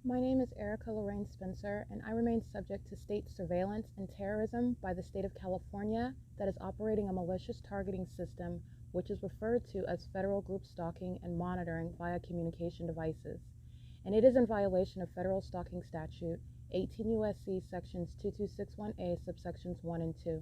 My name is Erica Lorraine Spencer, and I remain subject to state surveillance and terrorism by the state of California that is operating a malicious targeting system, which is referred to as federal group stalking and monitoring via communication devices. And it is in violation of federal stalking statute 18 U.S.C. sections 2261A subsections 1 and 2.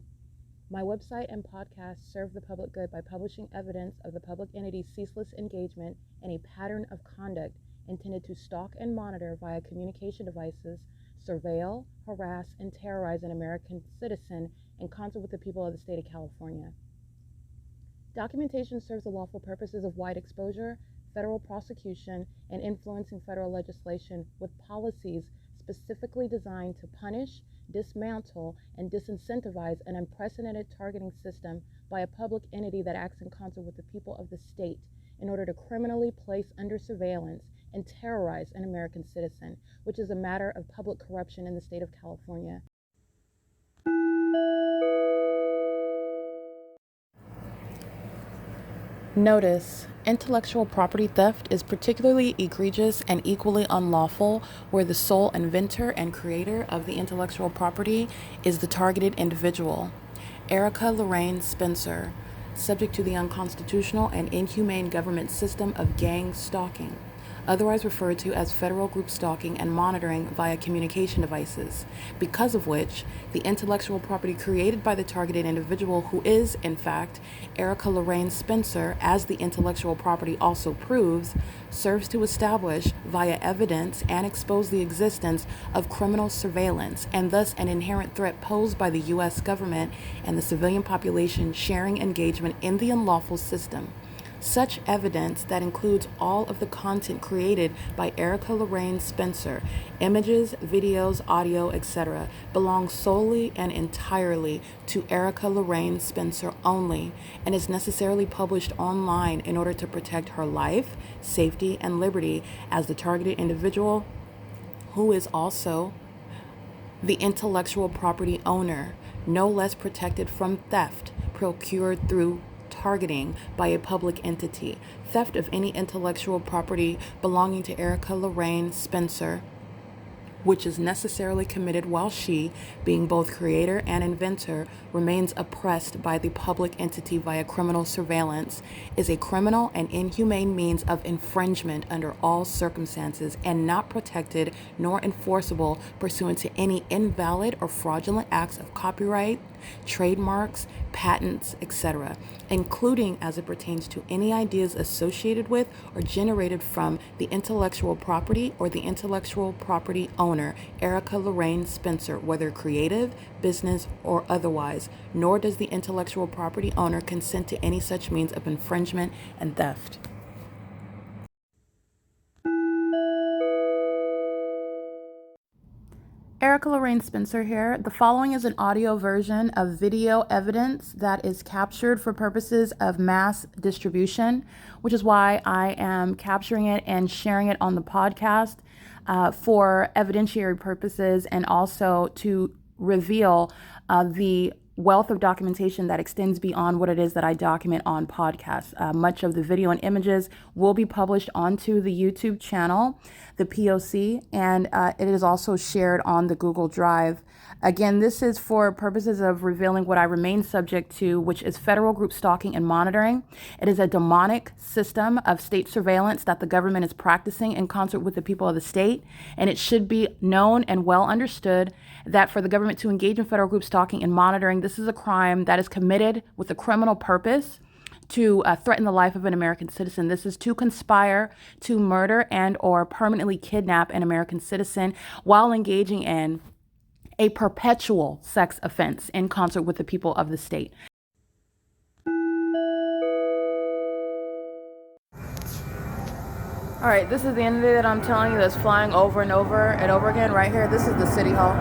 My website and podcast serve the public good by publishing evidence of the public entity's ceaseless engagement in a pattern of conduct intended to stalk and monitor via communication devices, surveil, harass, and terrorize an American citizen in concert with the people of the state of California. Documentation serves the lawful purposes of wide exposure, federal prosecution, and influencing federal legislation with policies specifically designed to punish, dismantle, and disincentivize an unprecedented targeting system by a public entity that acts in concert with the people of the state in order to criminally place under surveillance and terrorize an American citizen, which is a matter of public corruption in the state of California. Notice: intellectual property theft is particularly egregious and equally unlawful where the sole inventor and creator of the intellectual property is the targeted individual. Erica Lorraine Spencer, subject to the unconstitutional and inhumane government system of gang stalking, otherwise referred to as federal group stalking and monitoring via communication devices, because of which the intellectual property created by the targeted individual, who is, in fact, Erica Lorraine Spencer, as the intellectual property also proves, serves to establish via evidence and expose the existence of criminal surveillance and thus an inherent threat posed by the U.S. government and the civilian population sharing engagement in the unlawful system. Such evidence that includes all of the content created by Erica Lorraine Spencer, images, videos, audio, etc., belongs solely and entirely to Erica Lorraine Spencer only and is necessarily published online in order to protect her life, safety, and liberty as the targeted individual, who is also the intellectual property owner, no less protected from theft procured through targeting by a public entity. Theft of any intellectual property belonging to Erica Lorraine Spencer, which is necessarily committed while she, being both creator and inventor, remains oppressed by the public entity via criminal surveillance, is a criminal and inhumane means of infringement under all circumstances and not protected nor enforceable pursuant to any invalid or fraudulent acts of copyright, trademarks, patents, etc., including as it pertains to any ideas associated with or generated from the intellectual property or the intellectual property owner, Erica Lorraine Spencer, whether creative, business, or otherwise, nor does the intellectual property owner consent to any such means of infringement and theft. Erica Lorraine Spencer here. The following is an audio version of video evidence that is captured for purposes of mass distribution, which is why I am capturing it and sharing it on the podcast for evidentiary purposes and also to reveal the wealth of documentation that extends beyond what it is that I document on podcasts. Much of the video and images will be published onto the YouTube channel, the P.O.C, and it is also shared on the Google Drive. Again, this is for purposes of revealing what I remain subject to, which is federal group stalking and monitoring. It is a demonic system of state surveillance that the government is practicing in concert with the people of the state, and it should be known and well understood that for the government to engage in federal group stalking and monitoring, this is a crime that is committed with a criminal purpose to threaten the life of an American citizen. This is to conspire to murder and or permanently kidnap an American citizen while engaging in a perpetual sex offense in concert with the people of the state. All right, this is the entity that I'm telling you that's flying over and over and over again right here. This is the City Hall.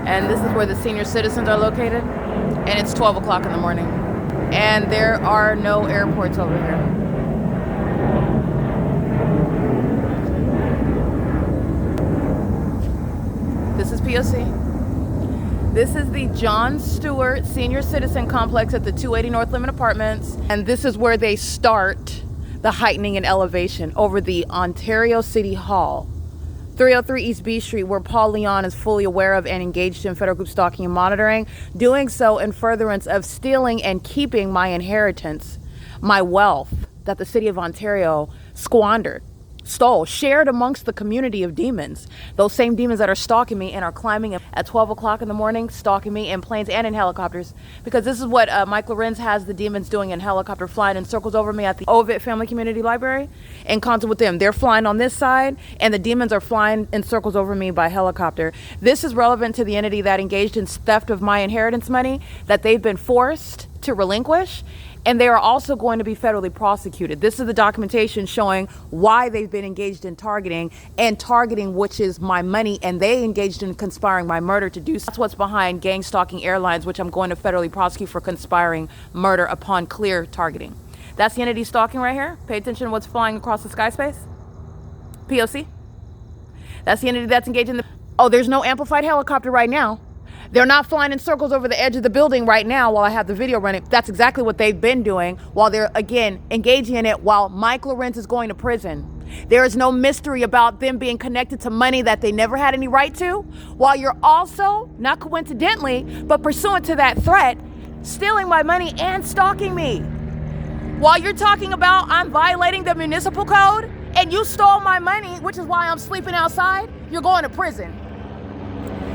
And this is where the senior citizens are located. And it's 12 o'clock in the morning. And there are no airports over here. This is P.O.C. This is the John Stewart Senior Citizen Complex at the 280 North Lemon Apartments. And this is where they start the heightening and elevation over the Ontario City Hall. 303 East B Street, where Paul Leon is fully aware of and engaged in federal group stalking and monitoring, doing so in furtherance of stealing and keeping my inheritance, my wealth that the city of Ontario squandered, stole, shared amongst the community of demons. Those same demons that are stalking me and are climbing at 12 o'clock in the morning, stalking me in planes and in helicopters. Because this is what Mike Lorenz has the demons doing in helicopter, flying in circles over me at the Ovid Family Community Library. In concert with them, they're flying on this side and the demons are flying in circles over me by helicopter. This is relevant to the entity that engaged in theft of my inheritance money that they've been forced to relinquish. And they are also going to be federally prosecuted. This is the documentation showing why they've been engaged in targeting, which is my money, and they engaged in conspiring my murder to do so. That's what's behind Gang Stalking Airlines, which I'm going to federally prosecute for conspiring murder upon clear targeting. That's the entity stalking right here. Pay attention to what's flying across the sky space. P.O.C. That's the entity that's engaged in the... Oh, there's no amplified helicopter right now. They're not flying in circles over the edge of the building right now while I have the video running. That's exactly what they've been doing while they're, again, engaging in it while Mike Lorenz is going to prison. There is no mystery about them being connected to money that they never had any right to, while you're also, not coincidentally, but pursuant to that threat, stealing my money and stalking me. While you're talking about I'm violating the municipal code and you stole my money, which is why I'm sleeping outside, you're going to prison.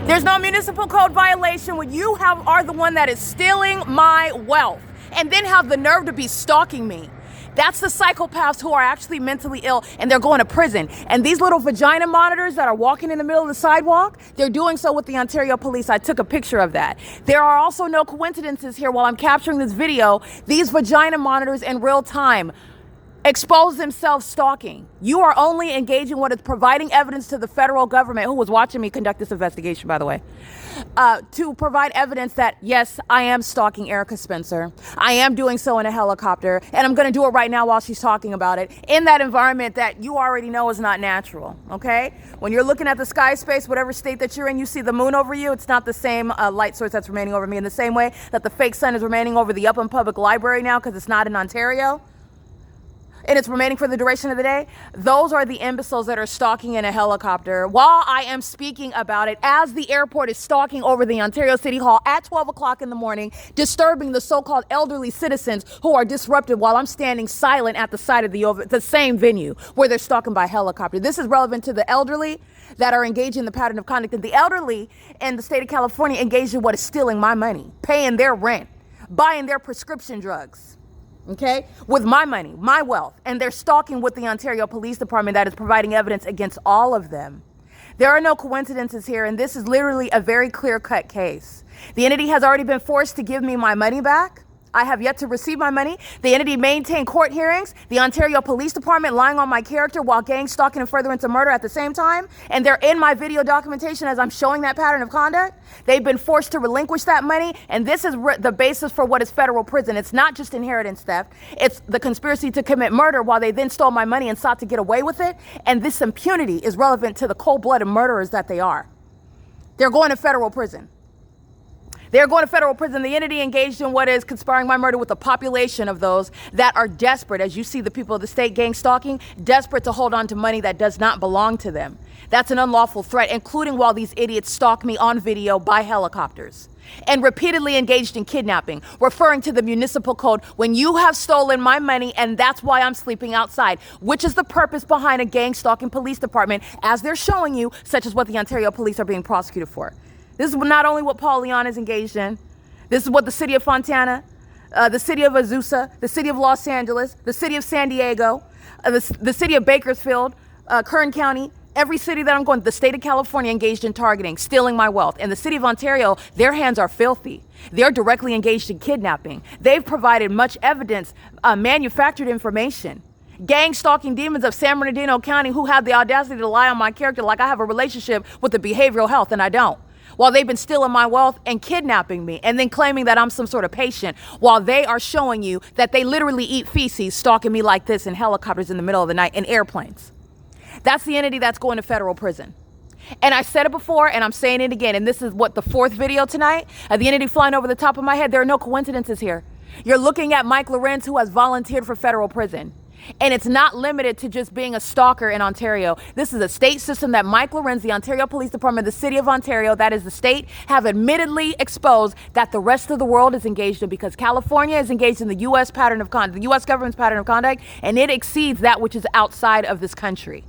There's no municipal code violation when you are the one that is stealing my wealth and then have the nerve to be stalking me. That's the psychopaths who are actually mentally ill and they're going to prison. And these little vagina monitors that are walking in the middle of the sidewalk, they're doing so with the Ontario police. I took a picture of that. There are also no coincidences here while I'm capturing this video. These vagina monitors in real time expose themselves stalking. You are only engaging what is providing evidence to the federal government, who was watching me conduct this investigation, by the way, to provide evidence that, yes, I am stalking Erica Spencer. I am doing so in a helicopter, and I'm going to do it right now while she's talking about it in that environment that you already know is not natural, okay? When you're looking at the sky space, whatever state that you're in, you see the moon over you. It's not the same light source that's remaining over me in the same way that the fake sun is remaining over the Upland Public Library now because it's not in Ontario. And it's remaining for the duration of the day. Those are the imbeciles that are stalking in a helicopter while I am speaking about it as the airport is stalking over the Ontario City Hall at 12 o'clock in the morning, disturbing the so-called elderly citizens who are disrupted while I'm standing silent at the side of the same venue where they're stalking by helicopter. This is relevant to the elderly that are engaged in the pattern of conduct. And the elderly in the state of California engaged in what is stealing my money, paying their rent, buying their prescription drugs. Okay, with my money, my wealth, and they're stalking with the Ontario Police Department that is providing evidence against all of them. There are no coincidences here, and this is literally a very clear-cut case. The entity has already been forced to give me my money back. I have yet to receive my money. The entity maintained court hearings. The Ontario Police Department lying on my character while gang stalking and furtherance of murder at the same time. And they're in my video documentation as I'm showing that pattern of conduct. They've been forced to relinquish that money. And this is the basis for what is federal prison. It's not just inheritance theft. It's the conspiracy to commit murder while they then stole my money and sought to get away with it. And this impunity is relevant to the cold-blooded murderers that they are. They're going to federal prison. They're going to federal prison. The entity engaged in what is conspiring my murder with a population of those that are desperate, as you see the people of the state gang stalking, desperate to hold on to money that does not belong to them. That's an unlawful threat, including while these idiots stalk me on video by helicopters. And repeatedly engaged in kidnapping, referring to the municipal code when you have stolen my money and that's why I'm sleeping outside, which is the purpose behind a gang stalking police department, as they're showing you, such as what the Ontario police are being prosecuted for. This is not only what Paul Leon is engaged in. This is what the city of Fontana, the city of Azusa, the city of Los Angeles, the city of San Diego, the city of Bakersfield, Kern County, every city that I'm going, the state of California engaged in targeting, stealing my wealth. And the city of Ontario, their hands are filthy. They're directly engaged in kidnapping. They've provided much evidence, manufactured information. Gang stalking demons of San Bernardino County who have the audacity to lie on my character like I have a relationship with the behavioral health, and I don't. While they've been stealing my wealth and kidnapping me and then claiming that I'm some sort of patient, while they are showing you that they literally eat feces, stalking me like this in helicopters in the middle of the night in airplanes. That's the entity that's going to federal prison. And I said it before and I'm saying it again, and this is what, the fourth video tonight, the entity flying over the top of my head. There are no coincidences here. You're looking at Mike Lorenz, who has volunteered for federal prison. And it's not limited to just being a stalker in Ontario. This is a state system that Mike Lorenz, the Ontario Police Department, the City of Ontario, that is the state, have admittedly exposed that the rest of the world is engaged in, because California is engaged in the U.S. pattern of conduct, the U.S. government's pattern of conduct, and it exceeds that which is outside of this country.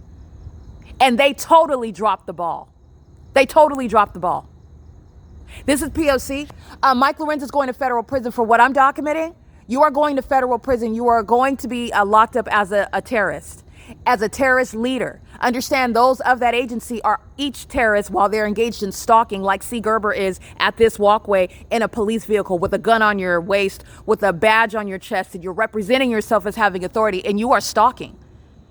And they totally dropped the ball. They totally dropped the ball. This is P.O.C. Mike Lorenz is going to federal prison for what I'm documenting. You are going to federal prison. You are going to be locked up as a terrorist, as a terrorist leader. Understand, those of that agency are each terrorist while they're engaged in stalking, like C. Gerber is at this walkway in a police vehicle with a gun on your waist, with a badge on your chest, and you're representing yourself as having authority, and you are stalking.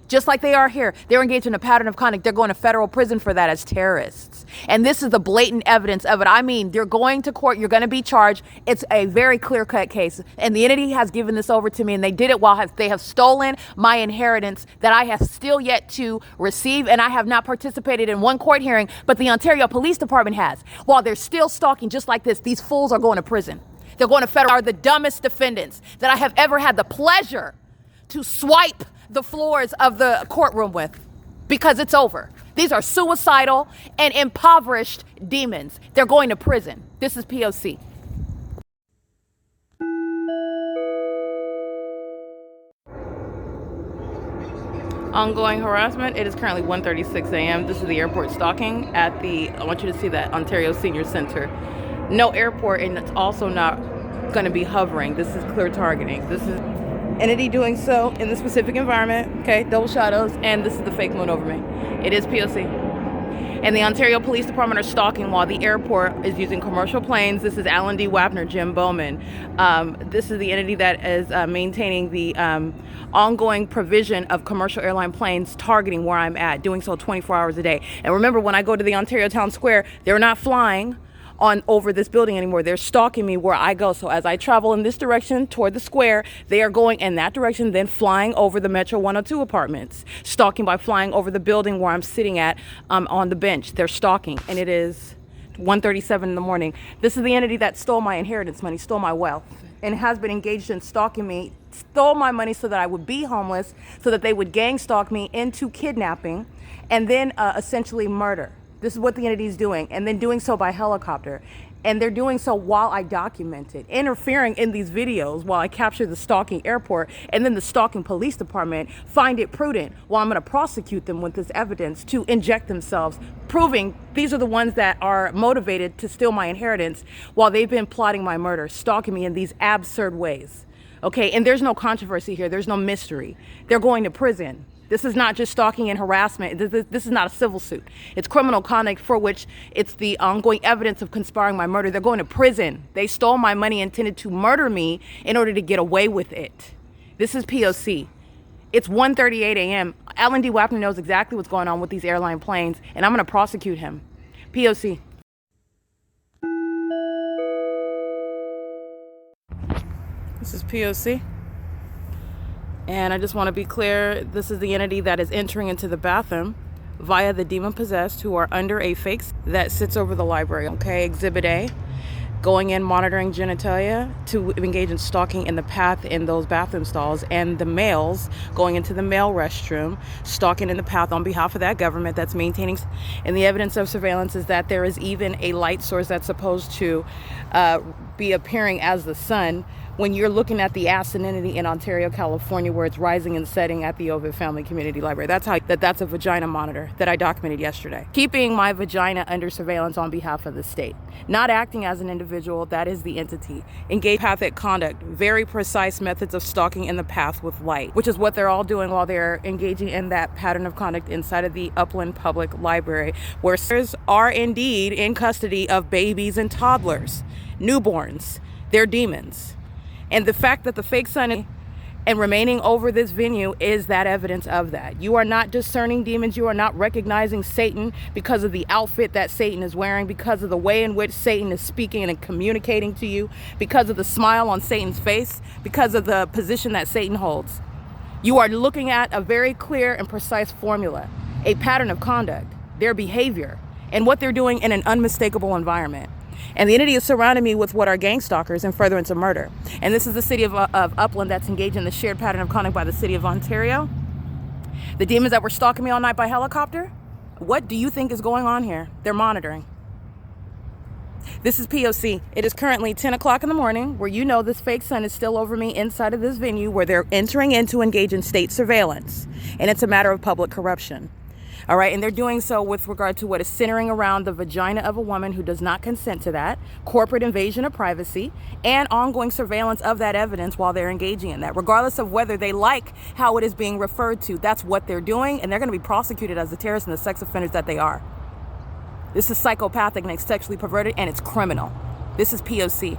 Just like they are here. They're engaged in a pattern of conduct. They're going to federal prison for that as terrorists. And this is the blatant evidence of it. I mean, they're going to court. You're going to be charged. It's a very clear-cut case. And the entity has given this over to me, and they did it while they have stolen my inheritance that I have still yet to receive. And I have not participated in one court hearing, but the Ontario Police Department has. While they're still stalking just like this, these fools are going to prison. They're going to federal. Are the dumbest defendants that I have ever had the pleasure to swipe the floors of the courtroom with, because it's over. These are suicidal and impoverished demons. They're going to prison. This is P.O.C. Ongoing harassment. It is currently 1:36 a.m. This is the airport stalking at the, I want you to see that, Ontario Senior Center. No airport, and it's also not going to be hovering. This is clear targeting. This is entity doing so in the specific environment, okay, double shadows, and this is the fake moon over me. It is P.O.C. And the Ontario Police Department are stalking while the airport is using commercial planes. This is Alan D. WAPNER, Jim Bowman. This is the entity that is maintaining the ongoing provision of commercial airline planes targeting where I'm at, doing so 24 hours a day. And remember, when I go to the Ontario Town Square, they're not flying on over this building anymore. They're stalking me where I go. So as I travel in this direction toward the square, they are going in that direction, then flying over the Metro 102 apartments, stalking by flying over the building where I'm sitting at on the bench. They're stalking, and it is 1:37 in the morning. This is the entity that stole my inheritance money, stole my wealth, and has been engaged in stalking me, stole my money so that I would be homeless, so that they would gang stalk me into kidnapping, and then essentially murder. This is what the entity is doing, and then doing so by helicopter. And they're doing so while I document it, interfering in these videos while I capture the stalking airport, and then the stalking police department find it prudent, while I'm going to prosecute them with this evidence, to inject themselves, proving these are the ones that are motivated to steal my inheritance while they've been plotting my murder, stalking me in these absurd ways. Okay, and there's no controversy here. There's no mystery. They're going to prison. This is not just stalking and harassment. This is not a civil suit. It's criminal conduct for which it's the ongoing evidence of conspiring my murder. They're going to prison. They stole my money, intended to murder me in order to get away with it. This is P.O.C. It's 1:38 a.m. Alan D. Wapner knows exactly what's going on with these airline planes, and I'm going to prosecute him. P.O.C. This is P.O.C. And I just want to be clear, this is the entity that is entering into the bathroom via the demon-possessed, who are under a fake that sits over the library, okay? Exhibit A, going in, monitoring genitalia to engage in stalking in the path in those bathroom stalls, and the males going into the male restroom, stalking in the path on behalf of that government that's maintaining. And the evidence of surveillance is that there is even a light source that's supposed to be appearing as the sun when you're looking at the entity in Ontario, California, where it's rising and setting at the Ovid Family Community Library. That's a vagina monitor that I documented yesterday. Keeping my vagina under surveillance on behalf of the state. Not acting as an individual, that is the entity. Engage empathic conduct, very precise methods of stalking in the path with light, which is what they're all doing while they're engaging in that pattern of conduct inside of the UPLAND Public Library, where sirs are indeed in custody of babies and toddlers, newborns. They're demons. And the fact that the fake sun and remaining over this venue is that evidence of that. You are not discerning demons. You are not recognizing Satan because of the outfit that Satan is wearing, because of the way in which Satan is speaking and communicating to you, because of the smile on Satan's face, because of the position that Satan holds. You are looking at a very clear and precise formula, a pattern of conduct, their behavior, and what they're doing in an unmistakable environment. And the entity is surrounding me with what are gang stalkers in furtherance of murder. And this is the city of Upland that's engaged in the shared pattern of conduct by the city of Ontario. The demons that were stalking me all night by helicopter, what do you think is going on here? They're monitoring. This is P.O.C. It is currently 10 o'clock in the morning, where you know this fake sun is still over me inside of this venue where they're entering in to engage in state surveillance. And it's a matter of public corruption. All right, and they're doing so with regard to what is centering around the vagina of a woman who does not consent to that, corporate invasion of privacy, and ongoing surveillance of that evidence while they're engaging in that, regardless of whether they like how it is being referred to. That's what they're doing, and they're going to be prosecuted as the terrorists and the sex offenders that they are. This is psychopathic and it's sexually perverted, and it's criminal. This is P.O.C.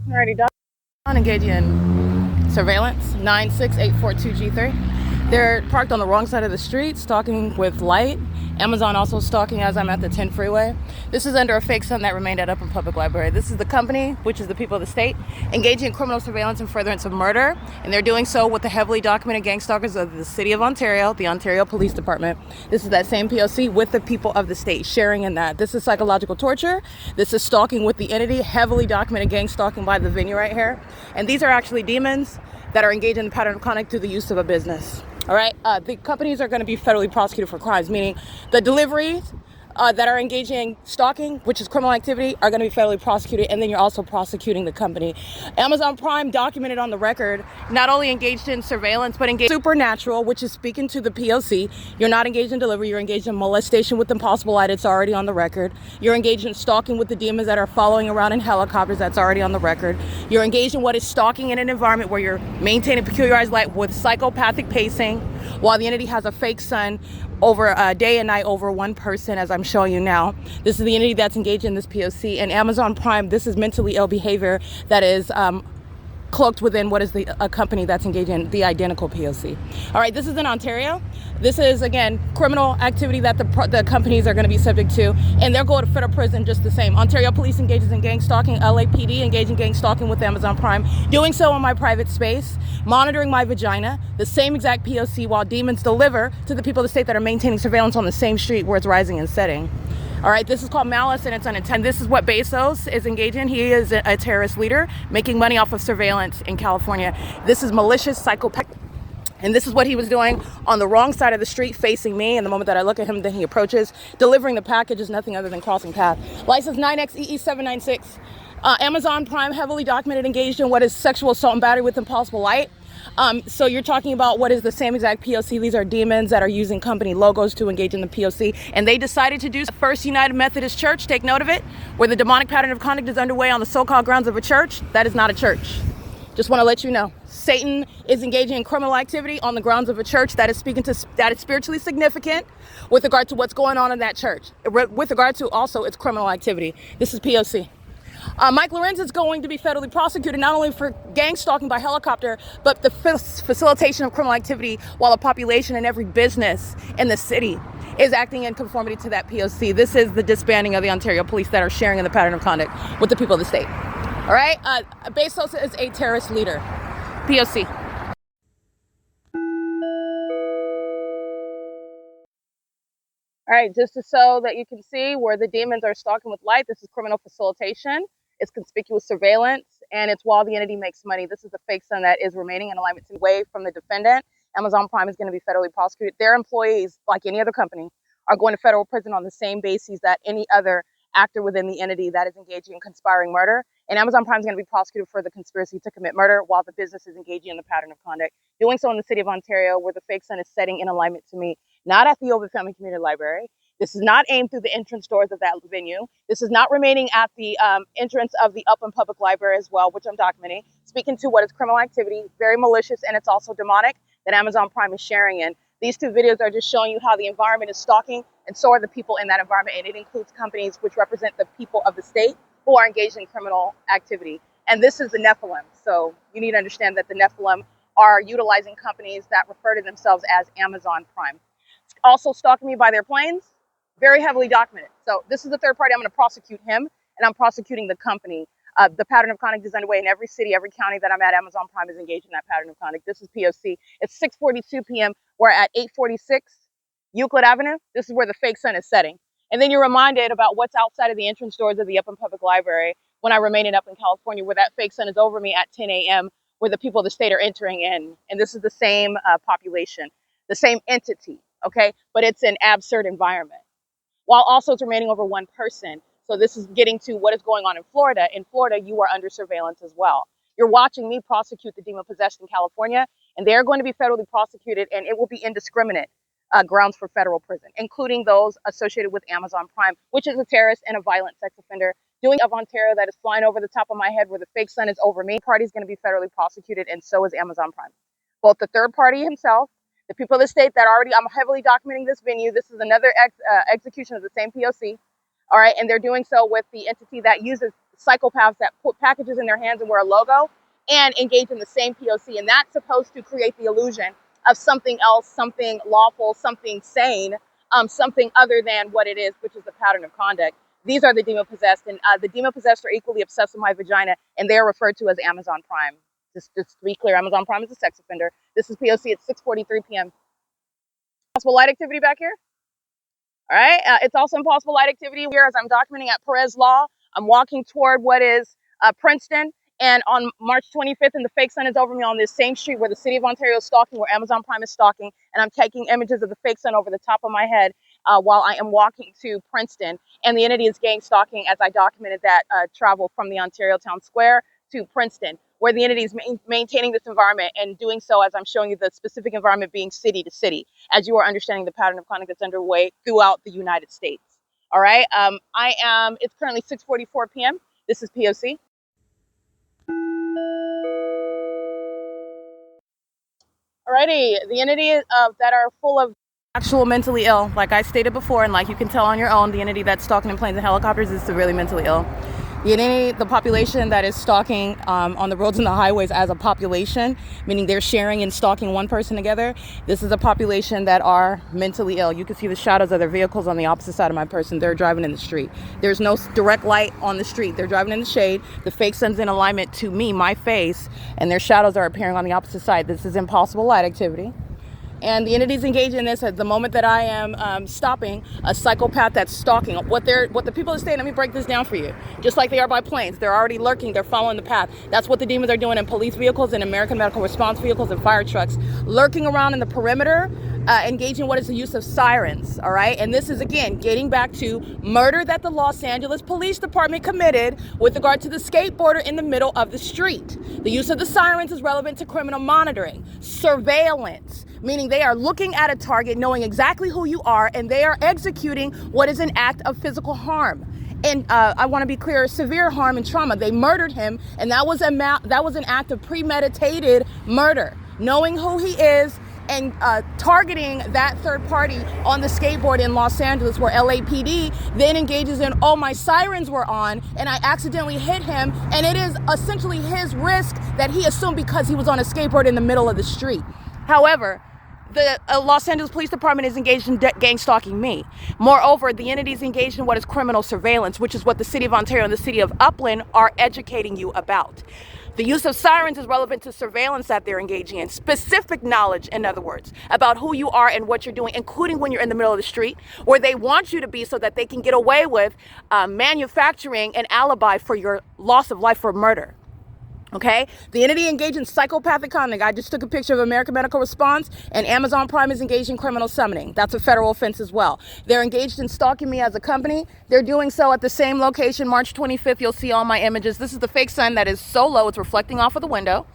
Alrighty, done. Engaging in surveillance, 96842G3. They're parked on the wrong side of the street, stalking with light. Amazon also stalking as I'm at the 10 freeway. This is under a fake sun that remained at Upland Public Library. This is the company, which is the people of the state, engaging in criminal surveillance and furtherance of murder. And they're doing so with the heavily documented gang stalkers of the city of Ontario, the Ontario Police Department. This is that same P.O.C. with the people of the state, sharing in that. This is psychological torture. This is stalking with the entity, heavily documented gang stalking by the venue right here. And these are actually demons that are engaged in the pattern of conduct through the use of a business. All right, the companies are going to be federally prosecuted for crimes, meaning the deliveries that are engaging in stalking, which is criminal activity, are going to be federally prosecuted, and then you're also prosecuting the company. Amazon Prime documented on the record, not only engaged in surveillance, but engaged in supernatural, which is speaking to the P.O.C. You're not engaged in delivery, you're engaged in molestation with impossible light, it's already on the record. You're engaged in stalking with the demons that are following around in helicopters, that's already on the record. You're engaged in what is stalking in an environment where you're maintaining peculiarized light with psychopathic pacing, while the entity has a fake sun over day and night over one person, as I'm showing you now. This is the entity that's engaged in this P.O.C. And Amazon Prime, this is mentally ill behavior that is cloaked within what is a company that's engaged in the identical P.O.C. All right, this is in Ontario. This is, again, criminal activity that the companies are going to be subject to, and they'll go to federal prison just the same. Ontario Police engages in gang stalking, LAPD engaging in gang stalking with Amazon Prime, doing so in my private space, monitoring my vagina, the same exact P.O.C. while demons deliver to the people of the state that are maintaining surveillance on the same street where it's rising and setting. All right, this is called malice and it's unintended. This is what Bezos is engaged in. He is a terrorist leader making money off of surveillance in California. This is malicious psychopath. And this is what he was doing on the wrong side of the street facing me. And the moment that I look at him, then he approaches. Delivering the package is nothing other than crossing path. License 9XEE796. Amazon Prime heavily documented engaged in what is sexual assault and battery with impossible light. So you're talking about what is the same exact P.O.C. These are demons that are using company logos to engage in the P.O.C. And they decided to do First United Methodist Church, take note of it, where the demonic pattern of conduct is underway on the so-called grounds of a church. That is not a church. Just want to let you know. Satan is engaging in criminal activity on the grounds of a church that is spiritually significant with regard to what's going on in that church. With regard to also its criminal activity. This is P.O.C. Mike LORENZ is going to be federally prosecuted not only for gang stalking by helicopter, but the facilitation of criminal activity while the population and every business in the city is acting in conformity to that P.O.C. This is the disbanding of the Ontario police that are sharing in the pattern of conduct with the people of the state. All right? Bezos is a terrorist leader. P.O.C. All right, just so that you can see where the demons are stalking with light, this is criminal facilitation. It's conspicuous surveillance, and it's while the entity makes money. This is the fake sun that is remaining in alignment away from the defendant. Amazon Prime is going to be federally prosecuted. Their employees, like any other company, are going to federal prison on the same basis that any other actor within the entity that is engaging in conspiring murder. And Amazon Prime is going to be prosecuted for the conspiracy to commit murder while the business is engaging in the pattern of conduct. Doing so in the city of Ontario, where the fake sun is setting in alignment to me, not at the Ovid Family Community Library. This is not aimed through the entrance doors of that venue. This is not remaining at the entrance of the Upland Public Library as well, which I'm documenting, speaking to what is criminal activity, very malicious, and it's also demonic that Amazon Prime is sharing in. These two videos are just showing you how the environment is stalking, and so are the people in that environment, and it includes companies which represent the people of the state who are engaged in criminal activity. And this is the Nephilim, so you need to understand that the Nephilim are utilizing companies that refer to themselves as Amazon Prime. Also stalking me by their planes, very heavily documented. So this is the third party. I'm going to prosecute him, and I'm prosecuting the company. The pattern of conduct is underway in every city, every county that I'm at. Amazon Prime is engaged in that pattern of conduct. This is P.O.C. It's 6:42 p.m. We're at 8:46 Euclid Avenue, this is where the fake sun is setting. And then you're reminded about what's outside of the entrance doors of the Upland Public Library when I remain in Upland, California, where that fake sun is over me at 10 a.m., where the people of the state are entering in. And this is the same population, the same entity, okay? But it's an absurd environment, while also it's remaining over one person. So this is getting to what is going on in Florida. In Florida, you are under surveillance as well. You're watching me prosecute the demon-possessed in California, and they're going to be federally prosecuted, and it will be indiscriminate grounds for federal prison, including those associated with Amazon Prime, which is a terrorist and a violent sex offender doing of Ontario that is flying over the top of my head where the fake sun is over me. The party is going to be federally prosecuted, and so is Amazon Prime. Both the third party himself, the people of the state that already, I'm heavily documenting this venue. This is another execution of the same P.O.C. All right. And they're doing so with the entity that uses psychopaths that put packages in their hands and wear a logo and engage in the same P.O.C. And that's supposed to create the illusion of something else, something lawful, something sane, something other than what it is, which is the pattern of conduct. These are the demon-possessed, and the demon-possessed are equally obsessed with my vagina, and they are referred to as Amazon Prime. Just to be clear, Amazon Prime is a sex offender. This is P.O.C. at 6:43 p.m. Possible light activity back here. All right. It's also impossible light activity here as I'm documenting at Perez Law. I'm walking toward what is Princeton. And on March 25th, and the fake sun is over me on this same street where the city of Ontario is stalking, where Amazon Prime is stalking. And I'm taking images of the fake sun over the top of my head while I am walking to Princeton. And the entity is gang stalking as I documented that travel from the Ontario Town Square to Princeton, where the entity is maintaining this environment and doing so as I'm showing you the specific environment being city to city, as you are understanding the pattern of conduct that's underway throughout the United States. All right. It's currently 6:44 p.m. This is P.O.C. Alrighty, the entities that are full of actual mentally ill, like I stated before, and like you can tell on your own, the entity that's stalking in planes and helicopters is severely mentally ill. The population that is stalking on the roads and the highways as a population, meaning they're sharing and stalking one person together, this is a population that are mentally ill. You can see the shadows of their vehicles on the opposite side of my person. They're driving in the street. There's no direct light on the street. They're driving in the shade. The fake sun's in alignment to me, my face, and their shadows are appearing on the opposite side. This is impossible light activity. And the entities engaged in this at the moment that I am stopping a psychopath that's stalking. What the people are saying, let me break this down for you. Just like they are by planes, they're already lurking, they're following the path. That's what the demons are doing in police vehicles and American medical response vehicles and fire trucks, lurking around in the perimeter, engaging what is the use of sirens, all right? And this is, again, getting back to murder that the Los Angeles Police Department committed with regard to the skateboarder in the middle of the street. The use of the sirens is relevant to criminal monitoring, surveillance, meaning they are looking at a target, knowing exactly who you are, and they are executing what is an act of physical harm. And I want to be clear, severe harm and trauma. They murdered him, and that was an act of premeditated murder, knowing who he is and targeting that third party on the skateboard in Los Angeles, where LAPD then engages in, oh, my sirens were on and I accidentally hit him, and it is essentially his risk that he assumed because he was on a skateboard in the middle of the street. However, the Los Angeles Police Department is engaged in gang stalking me. Moreover, the entity is engaged in what is criminal surveillance, which is what the city of Ontario and the city of Upland are educating you about. The use of sirens is relevant to surveillance that they're engaging in. Specific knowledge, in other words, about who you are and what you're doing, including when you're in the middle of the street, where they want you to be so that they can get away with manufacturing an alibi for your loss of life for murder. Okay, the entity engaged in psychopathic conduct. I just took a picture of American Medical Response, and Amazon Prime is engaged in criminal summoning. That's a federal offense as well. They're engaged in stalking me as a company. They're doing so at the same location, March 25th. You'll see all my images. This is the fake sun that is so low, it's reflecting off of the window.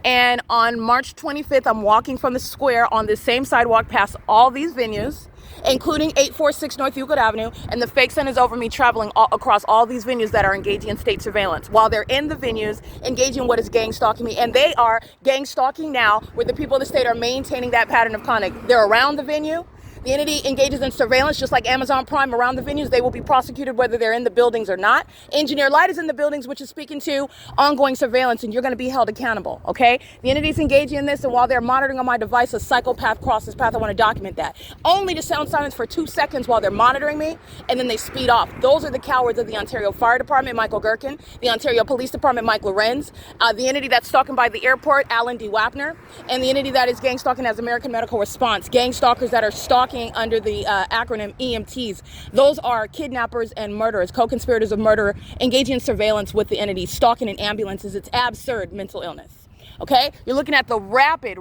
And on March 25th, I'm walking from the square on this same sidewalk past all these venues, including 846 North Euclid Avenue, and the fake sun is over me traveling across all these venues that are engaging in state surveillance while they're in the venues engaging what is gang stalking me. And they are gang stalking now, where the people of the state are maintaining that pattern of conduct. They're around the venue. The entity engages in surveillance, just like Amazon Prime around the venues. They will be prosecuted whether they're in the buildings or not. Engineer Light is in the buildings, which is speaking to ongoing surveillance, and you're going to be held accountable, okay? The entity is engaging in this, and while they're monitoring on my device, a psychopath crosses path. I want to document that. Only to sound silence for 2 seconds while they're monitoring me, and then they speed off. Those are the cowards of the Ontario Fire Department, Michael GERKEN, the Ontario Police Department, Mike LORENZ, the entity that's stalking by the airport, Alan D. WAPNER, and the entity that is gang stalking as American Medical Response. Gang stalkers that are stalking stalking under the acronym EMTs. Those are kidnappers and murderers, co-conspirators of murder, engaging in surveillance with the entity, stalking in ambulances. It's absurd mental illness. Okay, you're looking at the rapid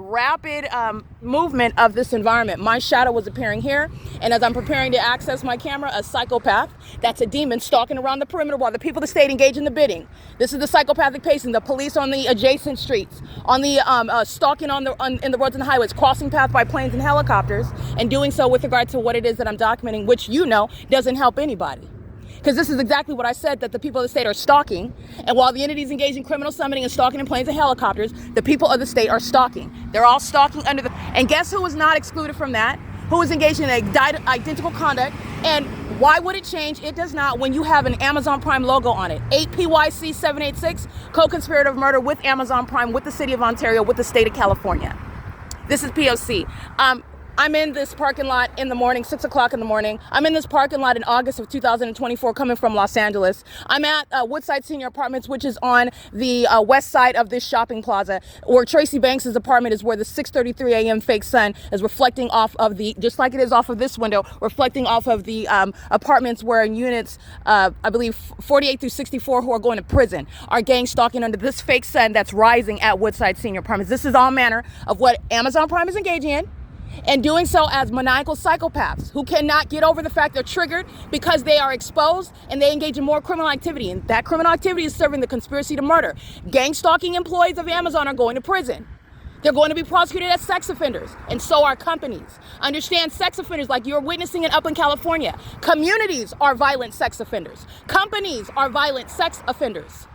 movement of this environment. My shadow was appearing here, and as I'm preparing to access my camera, a psychopath, that's a demon, stalking around the perimeter while the people of the state engage in the bidding. This is the psychopathic pacing, the police on the adjacent streets, on the stalking in the roads and the highways, crossing paths by planes and helicopters, and doing so with regard to what it is that I'm documenting, which doesn't help anybody. Because this is exactly what I said, that the people of the state are stalking. And while the entities engage in criminal summoning and stalking in planes and helicopters, the people of the state are stalking. They're all stalking under the... And guess who was not excluded from that? Who was engaged in identical conduct? And why would it change? It does not when you have an Amazon Prime logo on it. 8 P.O.C. 786, co-conspirator of murder with Amazon Prime, with the city of Ontario, with the state of California. This is P.O.C. I'm in this parking lot in the morning, 6 o'clock in the morning. I'm in this parking lot in August of 2024 coming from Los Angeles. I'm at Woodside Senior Apartments, which is on the west side of this shopping plaza, where Tracy Banks' apartment is, where the 6:33 a.m. fake sun is reflecting off of the, just like it is off of this window, reflecting off of the apartments where in units, I believe 48 through 64 who are going to prison are gang stalking under this fake sun that's rising at Woodside Senior Apartments. This is all manner of what Amazon Prime is engaging in, and doing so as maniacal psychopaths who cannot get over the fact they're triggered because they are exposed and they engage in more criminal activity. And that criminal activity is serving the conspiracy to murder. Gang stalking employees of Amazon are going to prison. They're going to be prosecuted as sex offenders, and so are companies. Understand, sex offenders, like you're witnessing in Upland, California. Communities are violent sex offenders. Companies are violent sex offenders.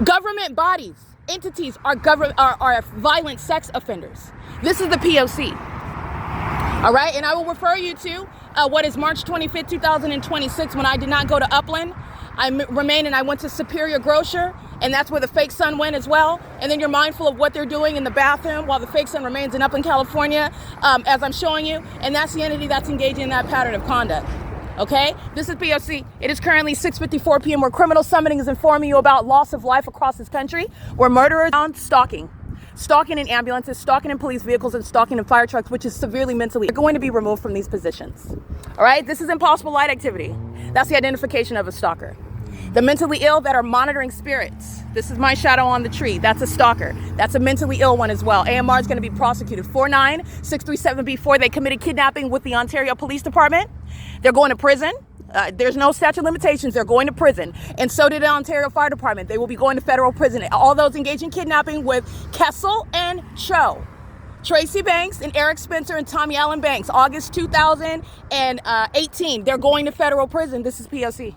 Government bodies, entities are violent sex offenders. This is the P.O.C. All right, and I will refer you to what is March 25th, 2026, when I did not go to Upland. I remained and I went to Superior Grocer, and that's where the fake sun went as well. And then you're mindful of what they're doing in the bathroom while the fake sun remains in Upland, California, as I'm showing you. And that's the entity that's engaging in that pattern of conduct. Okay, this is P.O.C. It is currently 6:54 p.m. where criminal summoning is informing you about loss of life across this country, where murderers are stalking in ambulances, stalking in police vehicles, and stalking in fire trucks, which is severely mentally, they're going to be removed from these positions. All right, this is impossible light activity. That's the identification of a stalker. The mentally ill that are monitoring spirits. This is my shadow on the tree. That's a stalker. That's a mentally ill one as well. AMR is going to be prosecuted. 49637B4. They committed kidnapping with the Ontario Police Department. They're going to prison. There's no statute of limitations. They're going to prison. And so did the Ontario Fire Department. They will be going to federal prison. All those engaged in kidnapping with Kessel and Cho. Tracy Banks and Eric Spencer and Tommy Allen Banks, August 2018. They're going to federal prison. This is P.O.C.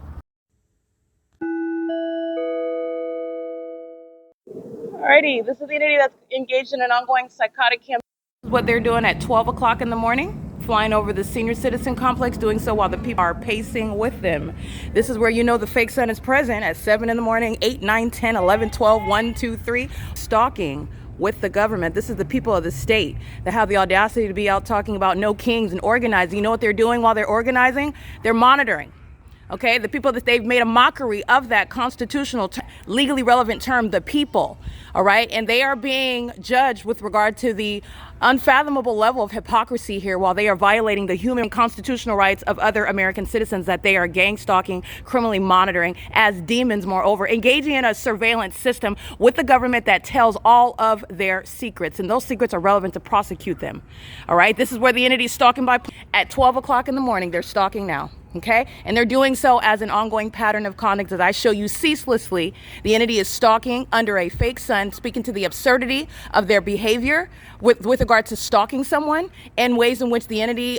Alrighty, this is the entity that's engaged in an ongoing psychotic campaign. What they're doing at 12 o'clock in the morning, flying over the senior citizen complex, doing so while the people are pacing with them. This is where the fake sun is present at 7 in the morning, 8, 9, 10, 11, 12, 1, 2, 3, stalking with the government. This is the people of the state that have the audacity to be out talking about no kings and organizing. You know what they're doing while they're organizing? They're monitoring. Okay, the people that they've made a mockery of that constitutional, legally relevant term, the people. All right, and they are being judged with regard to the unfathomable level of hypocrisy here while they are violating the human and constitutional rights of other American citizens that they are gang stalking, criminally monitoring as demons, moreover, engaging in a surveillance system with the government that tells all of their secrets, and those secrets are relevant to prosecute them. All right, this is where the entity is stalking by at 12 o'clock in the morning. They're stalking now. Okay, and they're doing so as an ongoing pattern of conduct as I show you ceaselessly. The entity is stalking under a fake sun, speaking to the absurdity of their behavior with regard to stalking someone and ways in which the entity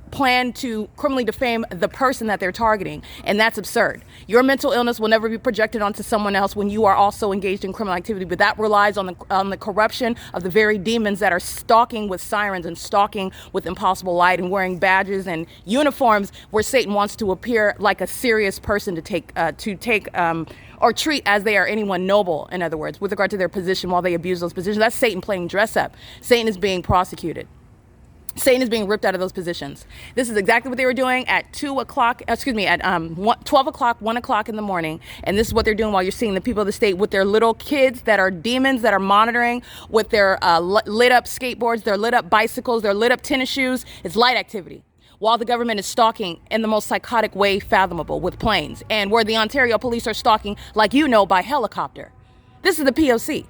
plan to criminally defame the person that they're targeting, and that's absurd. Your mental illness will never be projected onto someone else when you are also engaged in criminal activity, but that relies on the corruption of the very demons that are stalking with sirens and stalking with impossible light and wearing badges and uniforms where Satan wants to appear like a serious person to take or treat as they are anyone noble, in other words, with regard to their position while they abuse those positions. That's Satan playing dress up. Satan is being prosecuted. Satan is being ripped out of those positions. This is exactly what they were doing at 12 o'clock, 1 o'clock in the morning. And this is what they're doing while you're seeing the people of the state with their little kids that are demons that are monitoring with their lit up skateboards, their lit up bicycles, their lit up tennis shoes. It's light activity. While the government is stalking in the most psychotic way fathomable with planes, and where the Ontario police are stalking, like you know, by helicopter. This is the P.O.C.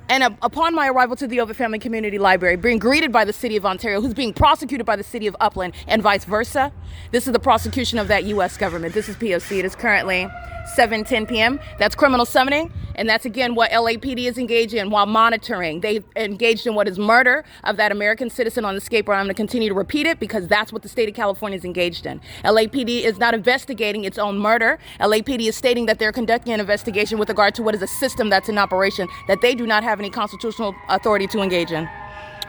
And upon my arrival to the Ovitt Family Community Library, being greeted by the City of Ontario, who's being prosecuted by the City of UPLAND, and vice versa, this is the prosecution of that U.S. government. This is P.O.C. It is currently 7:10 p.m. That's criminal summoning, and that's again what LAPD is engaged in while monitoring. They engaged in what is murder of that American citizen on the skateboard. I'm going to continue to repeat it because that's what the state of California is engaged in. LAPD is not investigating its own murder. LAPD is stating that they're conducting an investigation with regard to what is a system that's in operation that they do not have any constitutional authority to engage in.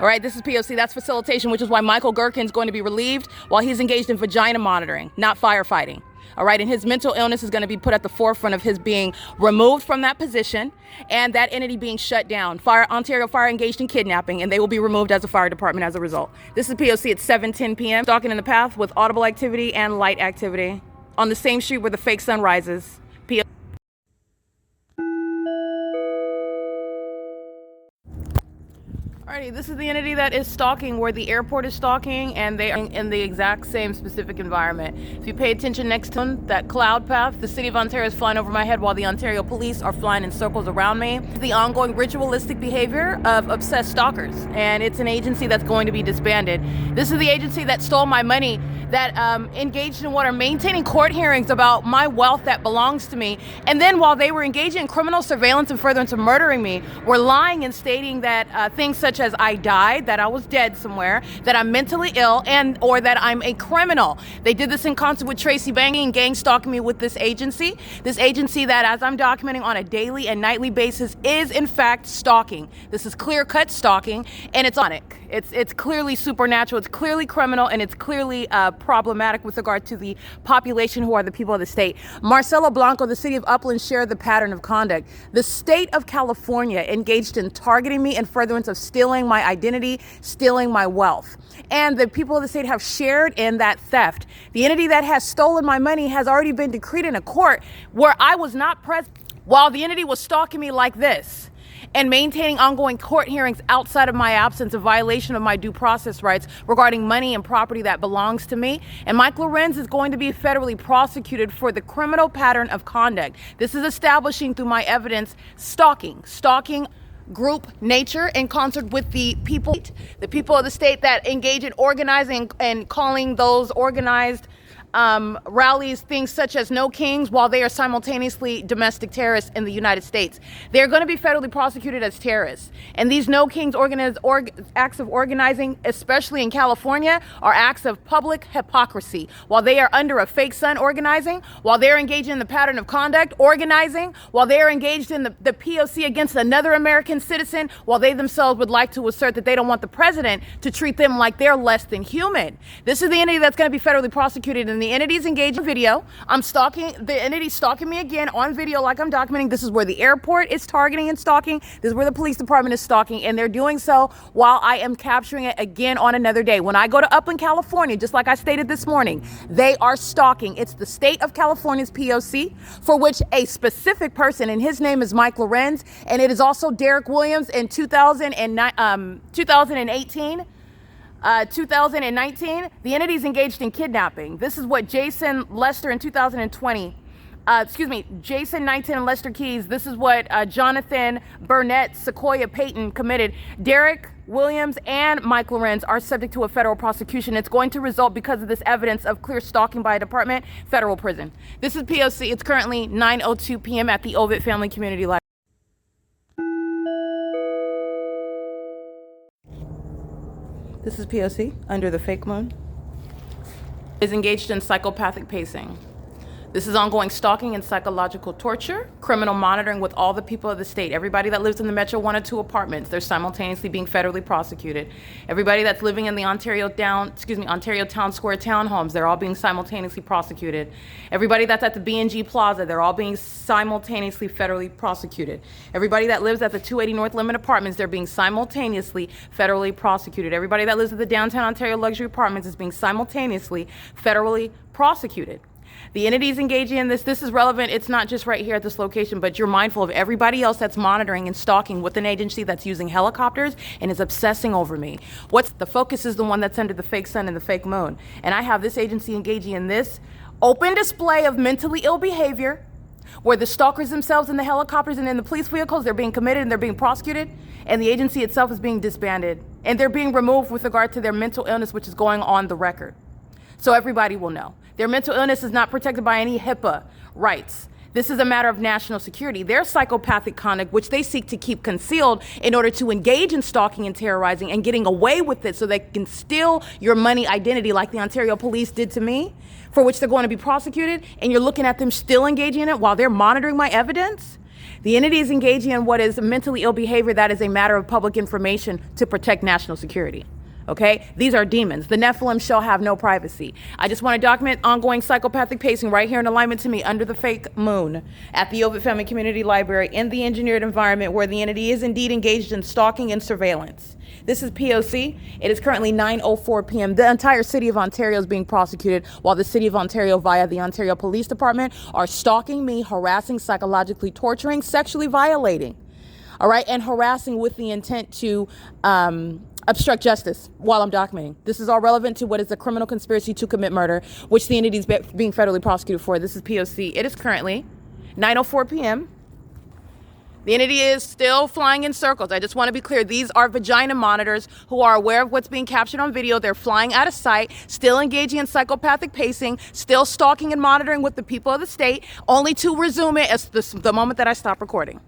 All right, this is P.O.C. That's facilitation, which is why Michael GERKEN is going to be relieved while he's engaged in vagina monitoring, not firefighting. All right, and his mental illness is going to be put at the forefront of his being removed from that position and that entity being shut down. Ontario Fire engaged in kidnapping, and they will be removed as a fire department as a result. This is P.O.C. at 7:10 p.m. Stalking in the path with audible activity and light activity on the same street where the fake sun rises. Alrighty, this is the entity that is stalking where the airport is stalking, and they are in the exact same specific environment. If you pay attention next to that cloud path, the City of Ontario is flying over my head while the Ontario police are flying in circles around me. The ongoing ritualistic behavior of obsessed stalkers, and it's an agency that's going to be disbanded. This is the agency that stole my money, that engaged in what are maintaining court hearings about my wealth that belongs to me. And then while they were engaging in criminal surveillance and furtherance of murdering me, were lying and stating that things such as I died, that I was dead somewhere, that I'm mentally ill, and or that I'm a criminal. They did this in concert with Tracy Banging and gang stalking me with this agency that, as I'm documenting on a daily and nightly basis, is in fact stalking. This is clear-cut stalking, and it's on it. It's clearly supernatural, it's clearly criminal, and it's clearly problematic with regard to the population who are the people of the state. Marcelo Blanco, the City of Upland, shared the pattern of conduct. The state of California engaged in targeting me in furtherance of stealing my identity, stealing my wealth. And the people of the state have shared in that theft. The entity that has stolen my money has already been decreed in a court where I was not present while the entity was stalking me like this and maintaining ongoing court hearings outside of my absence, a violation of my due process rights regarding money and property that belongs to me. And Mike LORENZ is going to be federally prosecuted for the criminal pattern of conduct. This is establishing through my evidence stalking group nature in concert with the people of the state that engage in organizing and calling those organized rallies things such as no kings while they are simultaneously domestic terrorists in the United States. They're going to be federally prosecuted as terrorists. And these no kings acts of organizing, especially in California, are acts of public hypocrisy. While they are under a fake sun organizing, while they're engaged in the pattern of conduct organizing, while they're engaged in the P.O.C. against another American citizen, while they themselves would like to assert that they don't want the president to treat them like they're less than human. This is the entity that's going to be federally prosecuted, and the entity's engaged in video. The entity's stalking me again on video like I'm documenting. This is where the airport is targeting and stalking. This is where the police department is stalking, and they're doing so while I am capturing it again on another day. When I go to Upland, California, just like I stated this morning, they are stalking. It's the state of California's P.O.C. for which a specific person, and his name is Mike LORENZ, and it is also Derek Williams in 2019, the entities engaged in kidnapping. This is what Jason Lester in 2020, Jason 19 and Lester Keys, this is what Jonathan Burnett, Sequoia Payton committed. Derek Williams and Mike LORENZ are subject to a federal prosecution. It's going to result, because of this evidence of clear stalking by a department, federal prison. This is P.O.C. It's currently 9:02 p.m. at the Ovitt Family Community Library. This is P.O.C. under the fake moon. Is engaged in psychopathic pacing. This is ongoing stalking and psychological torture, criminal monitoring with all the people of the state. Everybody that lives in the Metro 1 or 2 apartments, they're simultaneously being federally prosecuted. Everybody that's living in the Ontario Town Square townhomes, they're all being simultaneously prosecuted. Everybody that's at the B&G Plaza, they're all being simultaneously federally prosecuted. Everybody that lives at the 280 North Limit Apartments, they're being simultaneously federally prosecuted. Everybody that lives at the Downtown Ontario Luxury Apartments is being simultaneously federally prosecuted. The entities engaging in this is relevant. It's not just right here at this location, but you're mindful of everybody else that's monitoring and stalking with an agency that's using helicopters and is obsessing over me. What's the focus is the one that's under the fake sun and the fake moon. And I have this agency engaging in this open display of mentally ill behavior where the stalkers themselves in the helicopters and in the police vehicles, they're being committed and they're being prosecuted, and the agency itself is being disbanded. And they're being removed with regard to their mental illness, which is going on the record. So everybody will know. Their mental illness is not protected by any HIPAA rights. This is a matter of national security. Their psychopathic conduct, which they seek to keep concealed in order to engage in stalking and terrorizing and getting away with it so they can steal your money identity like the Ontario police did to me, for which they're going to be prosecuted, and you're looking at them still engaging in it while they're monitoring my evidence. The entity is engaging in what is mentally ill behavior that is a matter of public information to protect national security. Okay, these are demons. The Nephilim shall have no privacy. I just want to document ongoing psychopathic pacing right here in alignment to me under the fake moon at the Ovid Family Community Library in the engineered environment where the entity is indeed engaged in stalking and surveillance. This is P.O.C. It is currently 9:04 p.m. The entire city of Ontario is being prosecuted while the city of Ontario via the Ontario Police Department are stalking me, harassing, psychologically torturing, sexually violating. All right, and harassing with the intent to obstruct justice while I'm documenting. This is all relevant to what is a criminal conspiracy to commit murder, which the entity is being federally prosecuted for. This is P.O.C. It is currently 9:04 p.m. The entity is still flying in circles. I just want to be clear. These are vagina monitors who are aware of what's being captured on video. They're flying out of sight, still engaging in psychopathic pacing, still stalking and monitoring with the people of the state, only to resume it as the moment that I stop recording.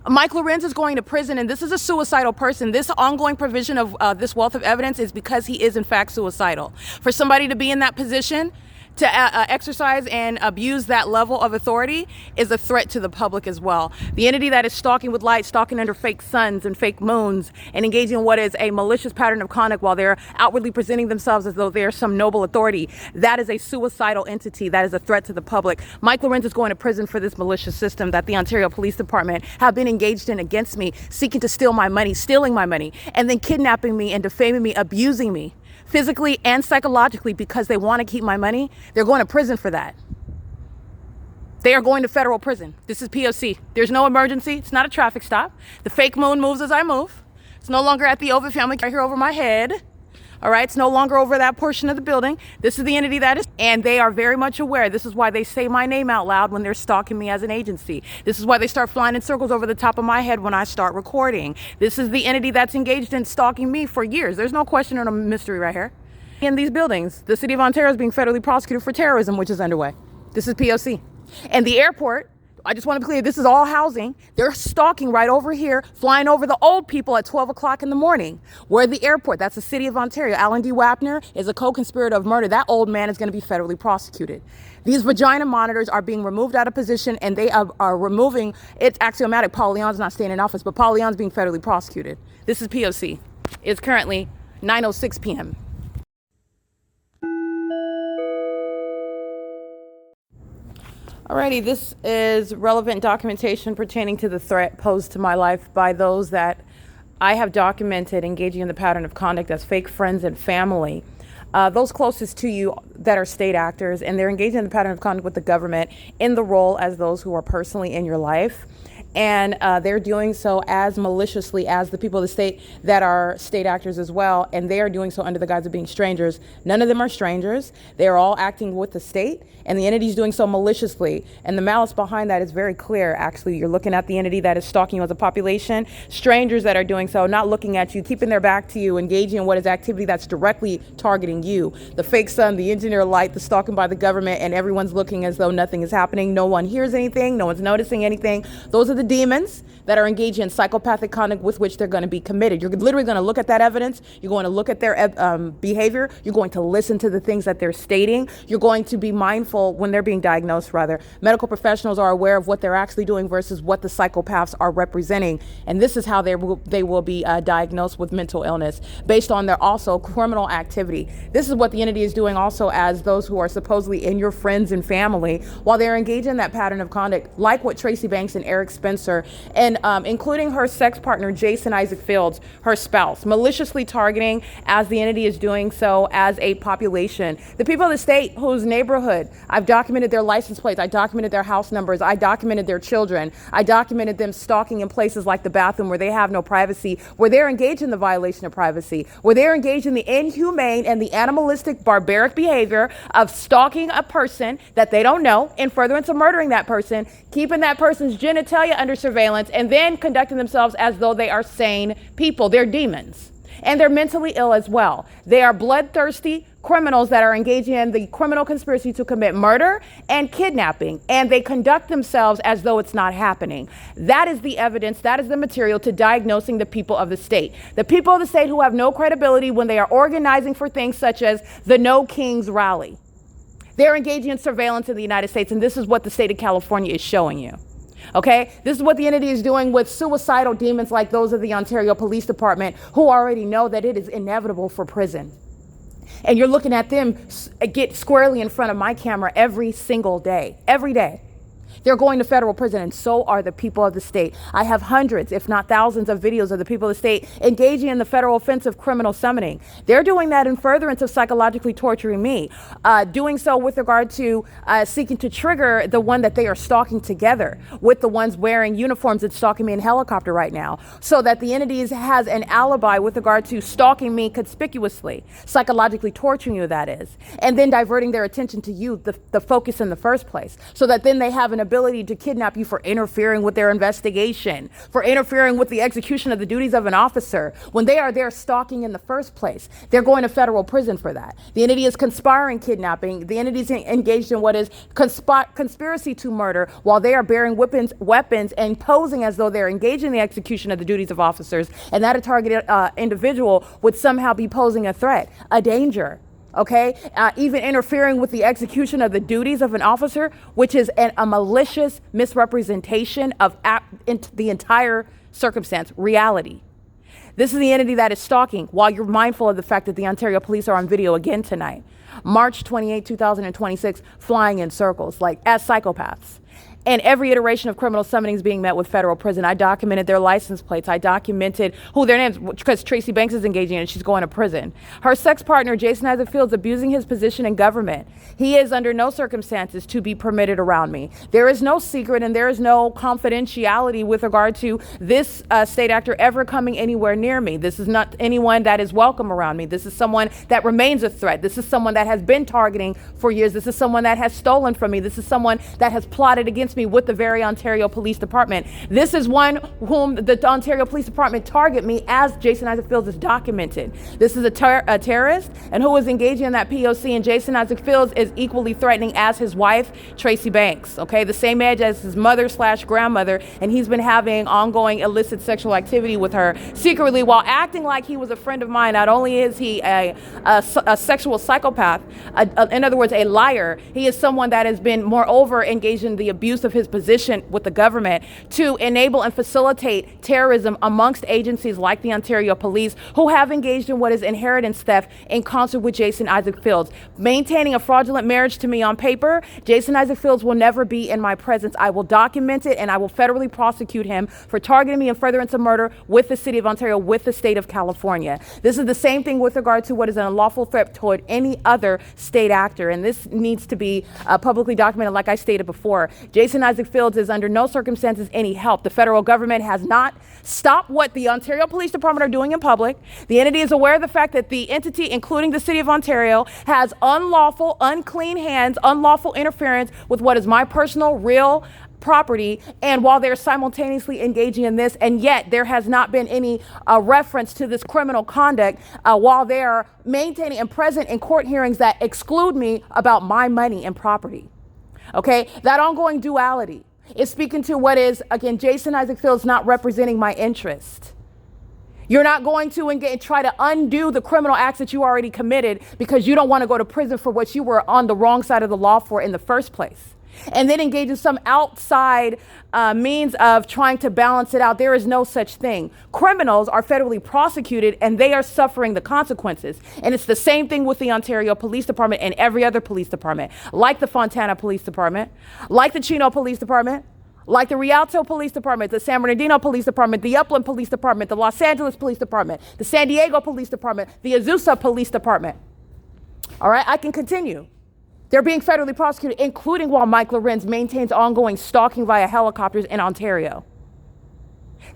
Mike LORENZ is going to prison, and this is a suicidal person. This ongoing provision of this wealth of evidence is because he is, in fact, suicidal. For somebody to be in that position, to exercise and abuse that level of authority is a threat to the public as well. The entity that is stalking with light, stalking under fake suns and fake moons, and engaging in what is a malicious pattern of conduct while they're outwardly presenting themselves as though they're some noble authority, that is a suicidal entity. That is a threat to the public. Mike LORENZ is going to prison for this malicious system that the Ontario Police Department have been engaged in against me, seeking to steal my money, stealing my money, and then kidnapping me and defaming me, abusing me physically and psychologically because they want to keep my money. They're going to prison for that. They are going to federal prison. This is P.O.C. There's no emergency. It's not a traffic stop. The fake moon moves as I move. It's no longer at the Ovid Family right here over my head. All right, it's no longer over that portion of the building. This is the entity that is, and they are very much aware. This is why they say my name out loud when they're stalking me as an agency. This is why they start flying in circles over the top of my head when I start recording. This is the entity that's engaged in stalking me for years. There's no question or no mystery right here. In these buildings, the city of Ontario is being federally prosecuted for terrorism, which is underway. This is P.O.C. And the airport, I just want to be clear, this is all housing. They're stalking right over here, flying over the old people at 12 o'clock in the morning. We're at the airport. That's the city of Ontario. Alan D. WAPNER is a co-conspirator of murder. That old man is going to be federally prosecuted. These vagina monitors are being removed out of position, and they are removing, it's axiomatic. Paul Leon's not staying in office, but Paul Leon's being federally prosecuted. This is P.O.C. It's currently 9:06 p.m. Alrighty, this is relevant documentation pertaining to the threat posed to my life by those that I have documented engaging in the pattern of conduct as fake friends and family. Those closest to you that are state actors, and they're engaging in the pattern of conduct with the government in the role as those who are personally in your life. And they're doing so as maliciously as the people of the state that are state actors as well. And they are doing so under the guise of being strangers. None of them are strangers. They are all acting with the state, and the entity is doing so maliciously. And the malice behind that is very clear. Actually, you're looking at the entity that is stalking you as a population. Strangers that are doing so, not looking at you, keeping their back to you, engaging in what is activity that's directly targeting you. The fake sun, the engineer light, the stalking by the government, and everyone's looking as though nothing is happening. No one hears anything. No one's noticing anything. Those are the demons that are engaging in psychopathic conduct with which they're going to be committed. You're literally going to look at that evidence. You're going to look at their behavior. You're going to listen to the things that they're stating. You're going to be mindful when they're being diagnosed, rather. Medical professionals are aware of what they're actually doing versus what the psychopaths are representing. And this is how they will be diagnosed with mental illness based on their also criminal activity. This is what the entity is doing also as those who are supposedly in your friends and family while they're engaged in that pattern of conduct, like what Tracy Banks and Eric Spencer and including her sex partner, Jason Isaac Fields, her spouse, maliciously targeting, as the entity is doing so, as a population. The people of the state whose neighborhood, I've documented their license plates, I documented their house numbers, I documented their children, I documented them stalking in places like the bathroom where they have no privacy, where they're engaged in the violation of privacy, where they're engaged in the inhumane and the animalistic, barbaric behavior of stalking a person that they don't know in furtherance of murdering that person, keeping that person's genitalia under surveillance, and then conducting themselves as though they are sane people. They're demons. And they're mentally ill as well. They are bloodthirsty criminals that are engaging in the criminal conspiracy to commit murder and kidnapping, and they conduct themselves as though it's not happening. That is the evidence, that is the material to diagnosing the people of the state. The people of the state who have no credibility when they are organizing for things such as the No Kings rally. They're engaging in surveillance in the United States, and this is what the state of California is showing you. Okay, this is what the entity is doing with suicidal demons like those of the Ontario Police Department, who already know that it is inevitable for prison. And you're looking at them get squarely in front of my camera every single day, every day. They're going to federal prison, and so are the people of the state. I have hundreds, if not thousands, of videos of the people of the state engaging in the federal offense of criminal summoning. They're doing that in furtherance of psychologically torturing me, doing so with regard to seeking to trigger the one that they are stalking together with the ones wearing uniforms and stalking me in helicopter right now, so that the entity has an alibi with regard to stalking me conspicuously, psychologically torturing you, that is, and then diverting their attention to you, the focus in the first place, so that then they have an ability to kidnap you for interfering with their investigation, for interfering with the execution of the duties of an officer. When they are there stalking in the first place, they're going to federal prison for that. The entity is conspiring kidnapping. The entity is engaged in what is conspiracy to murder while they are bearing weapons and posing as though they're engaged in the execution of the duties of officers, and that a targeted individual would somehow be posing a threat, a danger. Okay, even interfering with the execution of the duties of an officer, which is a malicious misrepresentation of the entire circumstance, reality. This is the entity that is stalking, while you're mindful of the fact that the Ontario police are on video again tonight. March 28, 2026, flying in circles, like as psychopaths. And every iteration of criminal summoning is being met with federal prison. I documented their license plates. I documented who their names, because Tracy Banks is engaging in it. She's going to prison. Her sex partner, Jason Isaac Fields, abusing his position in government. He is under no circumstances to be permitted around me. There is no secret and there is no confidentiality with regard to this state actor ever coming anywhere near me. This is not anyone that is welcome around me. This is someone that remains a threat. This is someone that has been targeting for years. This is someone that has stolen from me. This is someone that has plotted against me with the very Ontario Police Department. This is one whom the Ontario Police Department target me, as Jason Isaac Fields is documented. This is a terrorist and who is engaging in that P.O.C. and Jason Isaac Fields is equally threatening as his wife, Tracy Banks. Okay, the same age as his mother/grandmother, and he's been having ongoing illicit sexual activity with her secretly while acting like he was a friend of mine. Not only is he a sexual psychopath, in other words, a liar, he is someone that has been moreover engaged in the abuse of his position with the government to enable and facilitate terrorism amongst agencies like the Ontario Police, who have engaged in what is inheritance theft in concert with Jason Isaac Fields. Maintaining a fraudulent marriage to me on paper, Jason Isaac Fields will never be in my presence. I will document it and I will federally prosecute him for targeting me in furtherance of murder with the city of Ontario, with the state of California. This is the same thing with regard to what is an unlawful threat toward any other state actor, and this needs to be publicly documented like I stated before. Jason Isaac Fields is under no circumstances any help. The federal government has not stopped what the Ontario Police Department are doing in public. The entity is aware of the fact that the entity, including the city of Ontario, has unlawful, unclean hands, unlawful interference with what is my personal, real property, and while they're simultaneously engaging in this, and yet there has not been any reference to this criminal conduct while they are maintaining and present in court hearings that exclude me about my money and property. Okay, that ongoing duality, is speaking to what is, again, Jason Isaac Fields not representing my interest. You're not going to engage, try to undo the criminal acts that you already committed because you don't want to go to prison for what you were on the wrong side of the law for in the first place. And then engage in some outside means of trying to balance it out. There is no such thing. Criminals are federally prosecuted and they are suffering the consequences. And it's the same thing with the Ontario Police Department and every other police department, like the Fontana Police Department, like the Chino Police Department, like the Rialto Police Department, the San Bernardino Police Department, the Upland Police Department, the Los Angeles Police Department, the San Diego Police Department, the Azusa Police Department. All right, I can continue. They're being federally prosecuted, including while Mike Lorenz maintains ongoing stalking via helicopters in Ontario.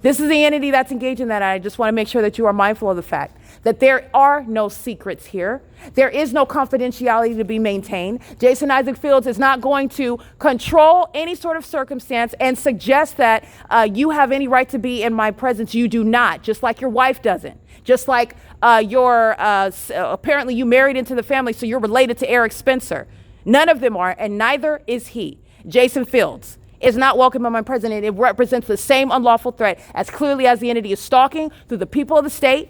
This is the entity that's engaged in that. I just want to make sure that you are mindful of the fact that there are no secrets here. There is no confidentiality to be maintained. Jason Isaac Fields is not going to control any sort of circumstance and suggest that you have any right to be in my presence. You do not, just like your wife doesn't. Just like apparently you married into the family, so you're related to Eric Spencer. None of them are, and neither is he. Jason Fields is not welcome in my presence. It represents the same unlawful threat as clearly as the entity is stalking through the people of the state,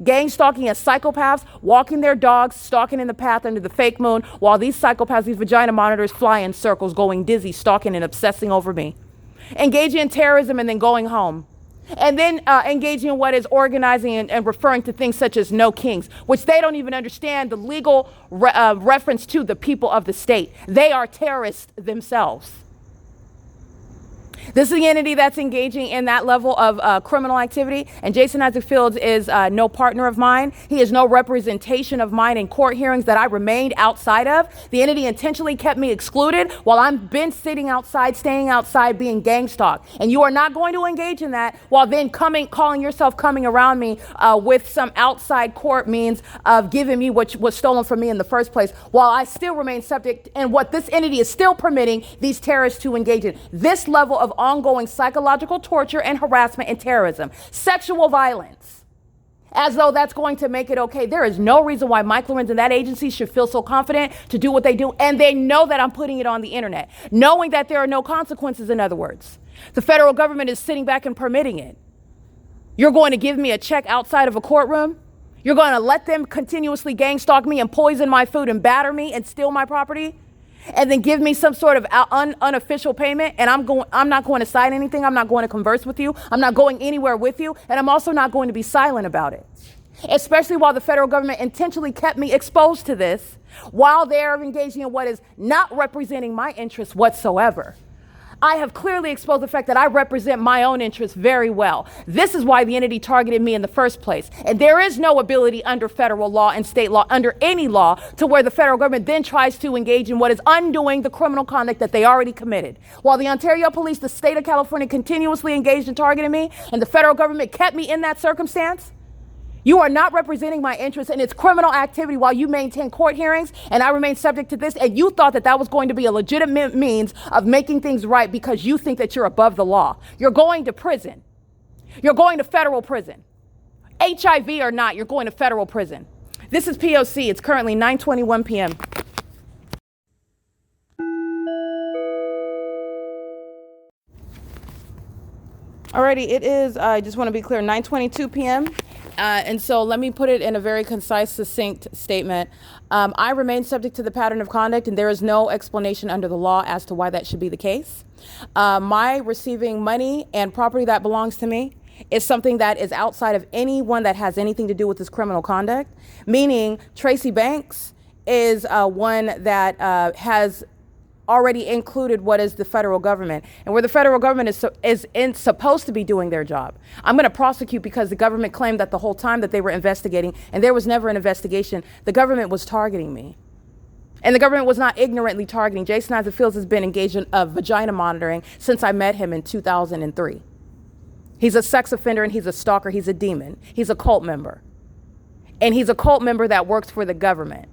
gang stalking as psychopaths, walking their dogs, stalking in the path under the fake moon, while these psychopaths, these vagina monitors, fly in circles, going dizzy, stalking and obsessing over me. Engaging in terrorism and then going home. And then engaging in what is organizing and referring to things such as no kings, which they don't even understand the legal reference to the people of the state. They are terrorists themselves. This is the entity that's engaging in that level of criminal activity, and Jason Isaac Fields is no partner of mine. He is no representation of mine in court hearings that I remained outside of. The entity intentionally kept me excluded while I've been sitting outside, staying outside, being gang stalked. And you are not going to engage in that while then calling yourself coming around me with some outside court means of giving me what was stolen from me in the first place, while I still remain subject and what this entity is still permitting these terrorists to engage in. This level of ongoing psychological torture and harassment and terrorism, sexual violence, as though that's going to make it okay. There is no reason why Mike Lorenz and that agency should feel so confident to do what they do. And they know that I'm putting it on the internet, knowing that there are no consequences, in other words. The federal government is sitting back and permitting it. You're going to give me a check outside of a courtroom? You're going to let them continuously gang stalk me and poison my food and batter me and steal my property? And then give me some sort of unofficial payment, and I'm not going to sign anything. I'm not going to converse with you. I'm not going anywhere with you, and I'm also not going to be silent about it. Especially while the federal government intentionally kept me exposed to this while they're engaging in what is not representing my interests whatsoever. I have clearly exposed the fact that I represent my own interests very well. This is why the entity targeted me in the first place. And there is no ability under federal law and state law, under any law, to where the federal government then tries to engage in what is undoing the criminal conduct that they already committed. While the Ontario police, the state of California, continuously engaged in targeting me, and the federal government kept me in that circumstance, you are not representing my interests, and it's criminal activity while you maintain court hearings, and I remain subject to this, and you thought that that was going to be a legitimate means of making things right because you think that you're above the law. You're going to prison. You're going to federal prison. HIV or not, you're going to federal prison. This is P.O.C. It's currently 9:21 p.m. Alrighty, it is, I just want to be clear, 9:22 p.m. And so let me put it in a very concise, succinct statement. I remain subject to the pattern of conduct, and there is no explanation under the law as to why that should be the case. My receiving money and property that belongs to me is something that is outside of anyone that has anything to do with this criminal conduct, meaning Tracy Banks is one that has already included what is the federal government, and where the federal government is supposed to be doing their job. I'm going to prosecute because the government claimed that the whole time that they were investigating, and there was never an investigation, the government was targeting me. And the government was not ignorantly targeting. Jason Isaac Fields has been engaged in vagina monitoring since I met him in 2003. He's a sex offender and he's a stalker. He's a demon. He's a cult member. And he's a cult member that works for the government.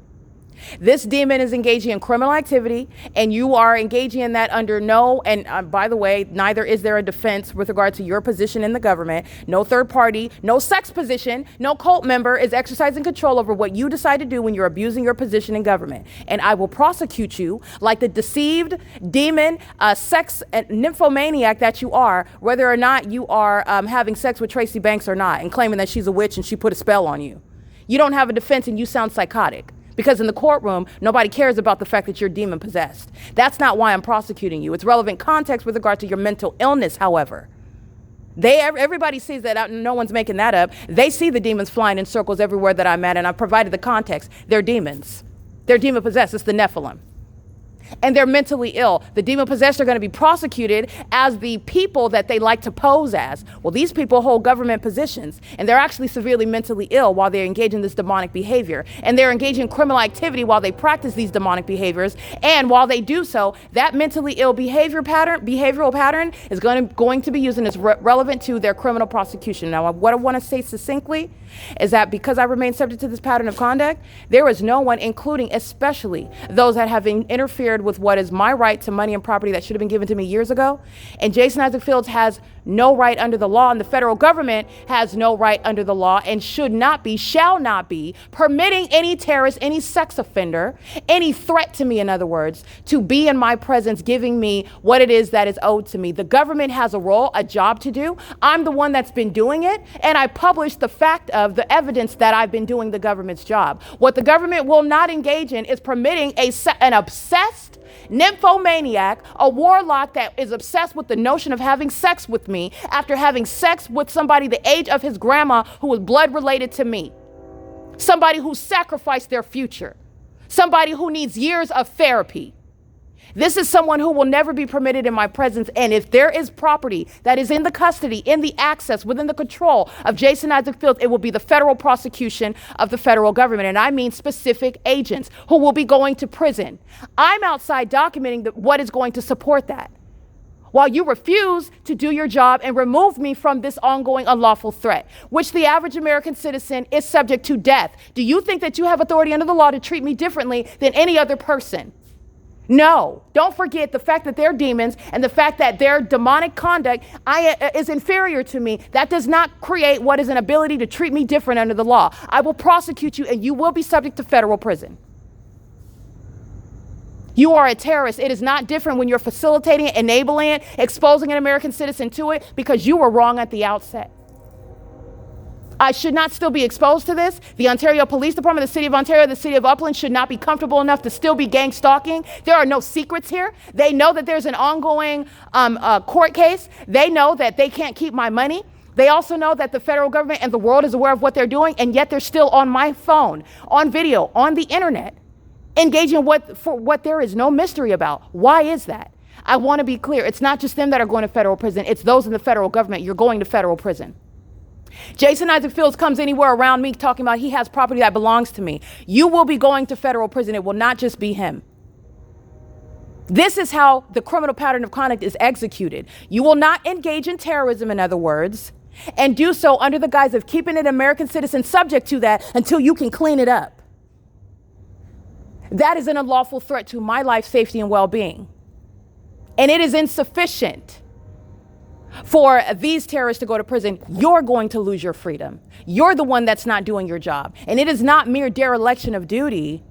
This demon is engaging in criminal activity, and you are engaging in that under no, and by the way, neither is there a defense with regard to your position in the government. No third party, no sex position, no cult member is exercising control over what you decide to do when you're abusing your position in government. And I will prosecute you like the deceived demon, sex and nymphomaniac that you are, whether or not you are having sex with Tracy Banks or not, and claiming that she's a witch and she put a spell on you. You don't have a defense and you sound psychotic. Because in the courtroom, nobody cares about the fact that you're demon possessed. That's not why I'm prosecuting you. It's relevant context with regard to your mental illness, however. Everybody sees that, no one's making that up. They see the demons flying in circles everywhere that I'm at, and I've provided the context. They're demons. They're demon possessed. It's the Nephilim. And they're mentally ill. The demon possessed are going to be prosecuted as the people that they like to pose as. Well, these people hold government positions, and they're actually severely mentally ill while they engage in this demonic behavior. And they're engaging in criminal activity while they practice these demonic behaviors. And while they do so, that mentally ill behavioral pattern is going to be used and is relevant to their criminal prosecution. Now, what I want to say succinctly is that because I remain subject to this pattern of conduct, there is no one, including especially those that have interfered with what is my right to money and property that should have been given to me years ago. And Jason Isaac Fields has no right under the law, and the federal government has no right under the law, and should not be, shall not be, permitting any terrorist, any sex offender, any threat to me, in other words, to be in my presence, giving me what it is that is owed to me. The government has a role, a job to do. I'm the one that's been doing it, and I publish the fact of the evidence that I've been doing the government's job. What the government will not engage in is permitting an obsessed nymphomaniac, a warlock that is obsessed with the notion of having sex with me after having sex with somebody the age of his grandma who was blood related to me. Somebody who sacrificed their future. Somebody who needs years of therapy. This is someone who will never be permitted in my presence. And if there is property that is in the custody, in the access, within the control of Jason Isaac Fields, it will be the federal prosecution of the federal government. And I mean specific agents who will be going to prison. I'm outside documenting what is going to support that, while you refuse to do your job and remove me from this ongoing unlawful threat, which the average American citizen is subject to death. Do you think that you have authority under the law to treat me differently than any other person? No, don't forget the fact that they're demons and the fact that their demonic conduct is inferior to me. That does not create what is an ability to treat me different under the law. I will prosecute you and you will be subject to federal prison. You are a terrorist. It is not different when you're facilitating it, enabling it, exposing an American citizen to it, because you were wrong at the outset. I should not still be exposed to this. The Ontario Police Department, the City of Ontario, the City of Upland should not be comfortable enough to still be gang stalking. There are no secrets here. They know that there's an ongoing court case. They know that they can't keep my money. They also know that the federal government and the world is aware of what they're doing, and yet they're still on my phone, on video, on the internet, engaging for what there is no mystery about. Why is that? I want to be clear. It's not just them that are going to federal prison. It's those in the federal government. You're going to federal prison. Jason Isaac Fields comes anywhere around me talking about he has property that belongs to me. You will be going to federal prison. It will not just be him. This is how the criminal pattern of conduct is executed. You will not engage in terrorism, in other words, and do so under the guise of keeping an American citizen subject to that until you can clean it up. That is an unlawful threat to my life, safety, and well-being. And it is insufficient for these terrorists to go to prison. You're going to lose your freedom. You're the one that's not doing your job. And it is not mere dereliction of duty.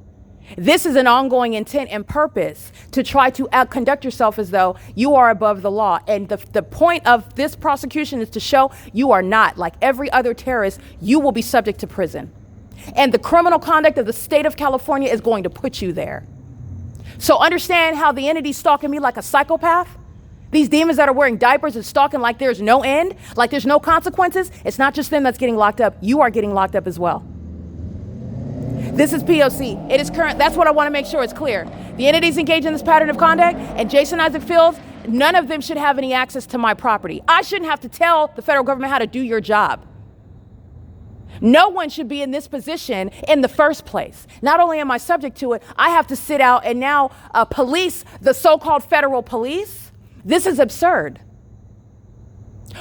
This is an ongoing intent and purpose to try to conduct yourself as though you are above the law. And the point of this prosecution is to show you are not. Like every other terrorist, you will be subject to prison. And the criminal conduct of the state of California is going to put you there. So understand how the entity's stalking me like a psychopath. These demons that are wearing diapers and stalking like there's no end, like there's no consequences. It's not just them that's getting locked up. You are getting locked up as well. This is P.O.C. It is current. That's what I want to make sure is clear. The entities engaged in this pattern of conduct, and Jason Isaac Fields, none of them should have any access to my property. I shouldn't have to tell the federal government how to do your job. No one should be in this position in the first place. Not only am I subject to it, I have to sit out and now police the so-called federal police. This is absurd.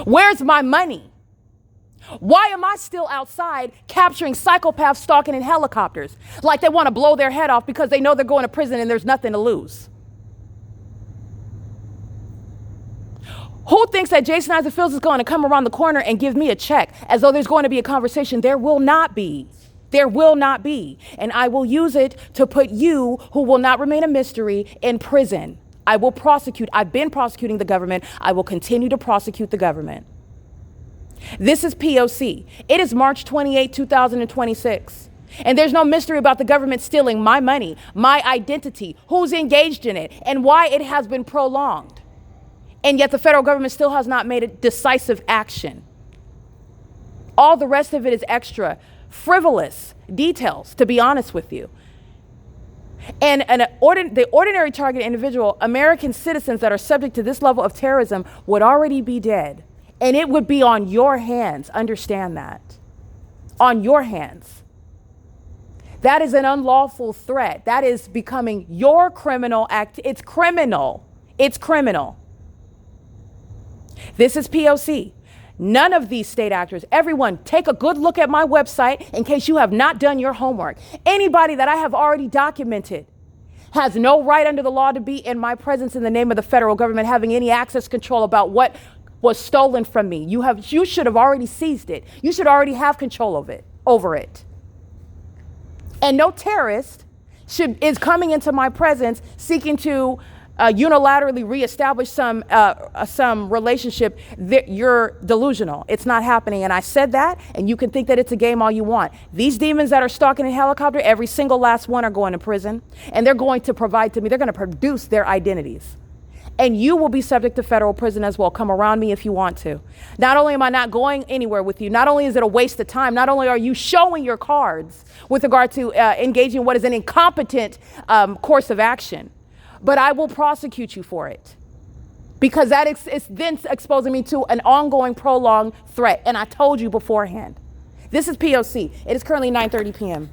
Where's my money? Why am I still outside capturing psychopaths stalking in helicopters like they want to blow their head off because they know they're going to prison and there's nothing to lose? Who thinks that Jason Isaac Fields is going to come around the corner and give me a check as though there's going to be a conversation? There will not be. There will not be. And I will use it to put you, who will not remain a mystery, in prison. I will prosecute. I've been prosecuting the government. I will continue to prosecute the government. This is P.O.C. It is March 28, 2026. And there's no mystery about the government stealing my money, my identity, who's engaged in it, and why it has been prolonged. And yet the federal government still has not made a decisive action. All the rest of it is extra, frivolous details, to be honest with you. And the ordinary target individual, American citizens that are subject to this level of terrorism, would already be dead. And it would be on your hands. Understand that. On your hands. That is an unlawful threat. That is becoming your criminal act. It's criminal. It's criminal. This is P.O.C. None of these state actors, everyone, take a good look at my website in case you have not done your homework. Anybody that I have already documented has no right under the law to be in my presence in the name of the federal government, having any access control about what was stolen from me. You should have already seized it. You should already have control of it, over it. And no terrorist is coming into my presence seeking to unilaterally reestablish some relationship. You're delusional. It's not happening. And I said that, and you can think that it's a game all you want. These demons that are stalking in a helicopter, every single last one are going to prison, and they're going to provide to me. They're going to produce their identities. And you will be subject to federal prison as well. Come around me if you want to. Not only am I not going anywhere with you, not only is it a waste of time, not only are you showing your cards with regard to engaging in what is an incompetent course of action, but I will prosecute you for it. Because that is then exposing me to an ongoing, prolonged threat. And I told you beforehand. This is P.O.C. It is currently 9:30 p.m.